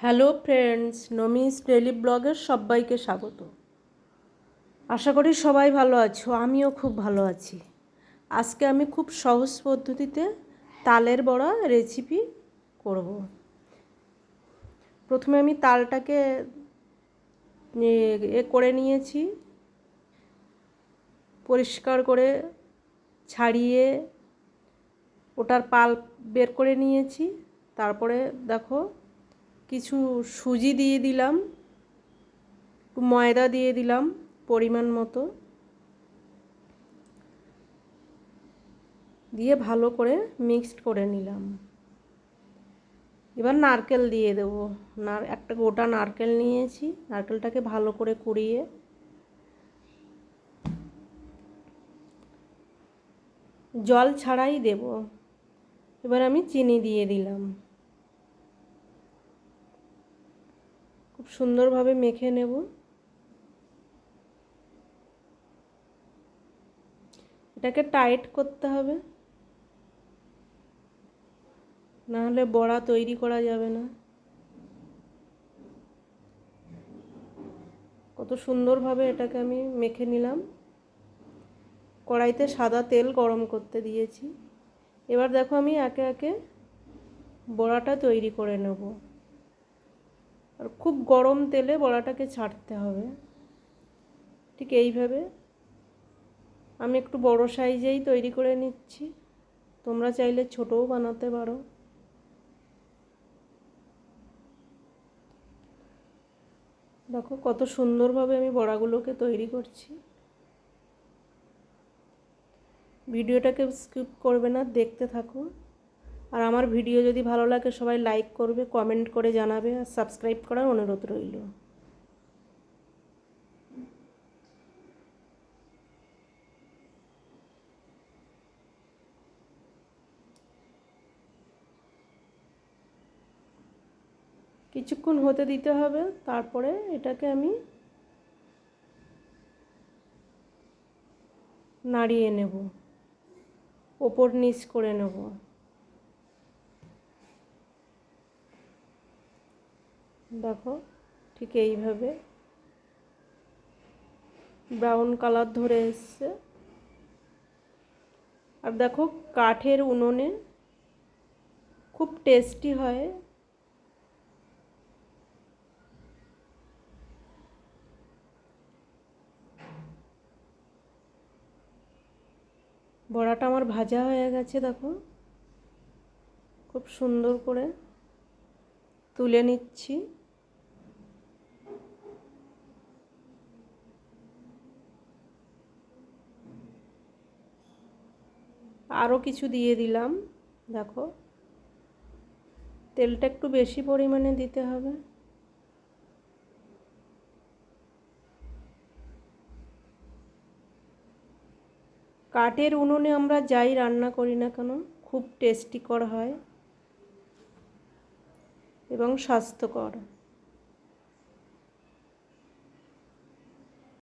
Hello friends, নমিস daily ব্লগের সবাইকে স্বাগত। আশা করি সবাই ভালো আছো, আমিও খুব ভালো আছি। আজকে আমি খুব সহজ পদ্ধতিতে তালের বড়া রেসিপি করব। প্রথমে আমি তালটাকে করে নিয়েছি, পরিষ্কার করে ছাড়িয়ে ওটার পাল্প বের করে নিয়েছি। তারপরে দেখো কিছু সুজি দিয়ে দিলাম, একটু ময়দা দিয়ে দিলাম পরিমাণ মতো, দিয়ে ভালো করে মিক্সড করে নিলাম। এবার নারকেল দিয়ে দেবো। একটা গোটা নারকেল নিয়েছি, নারকেলটাকে ভালো করে কুড়িয়ে জল ছাড়াই দেব। এবার আমি চিনি দিয়ে দিলাম, খুব সুন্দরভাবে মেখে নেব। এটাকে টাইট করতে হবে, না হলে বড়া তৈরি করা যাবে না। কত সুন্দরভাবে এটাকে আমি মেখে নিলাম। কড়াইতে সাদা তেল গরম করতে দিয়েছি। এবার দেখো আমি একে একে বড়াটা তৈরি করে নেব। আর খুব গরম তেলে বড়াটাকে ছাড়তে হবে। ঠিক এইভাবে আমি একটু বড় সাইজেই তৈরি করে নিচ্ছি, তোমরা চাইলে ছোটও বানাতে পারো। দেখো কত সুন্দরভাবে আমি বড়াগুলোকে তৈরি করছি। ভিডিওটাকে স্কিপ করবে না, দেখতে থাকো। আর আমার ভিডিও যদি ভালো লাগে সবাই লাইক করবে, কমেন্ট করে জানাবে, আর সাবস্ক্রাইব করার অনুরোধ রইল। কিছুক্ষণ হতে দিতে হবে, তারপরে এটাকে আমি নাড়িয়ে নেব, ওপর নিচ করে নেব। দেখো ঠিক এইভাবে ব্রাউন কালার ধরে এসছে। আর দেখো কাঠের উনুনে খুব টেস্টি হয়। বড়াটা আমার ভাজা হয়ে গেছে, দেখো খুব সুন্দর করে তুলে নিচ্ছি। আরও কিছু দিয়ে দিলাম। দেখো তেলটা একটু বেশি পরিমাণে দিতে হবে। কাঠের উনুনে আমরা যাই রান্না করি না কেন খুব টেস্টিকর হয় এবং স্বাস্থ্যকর।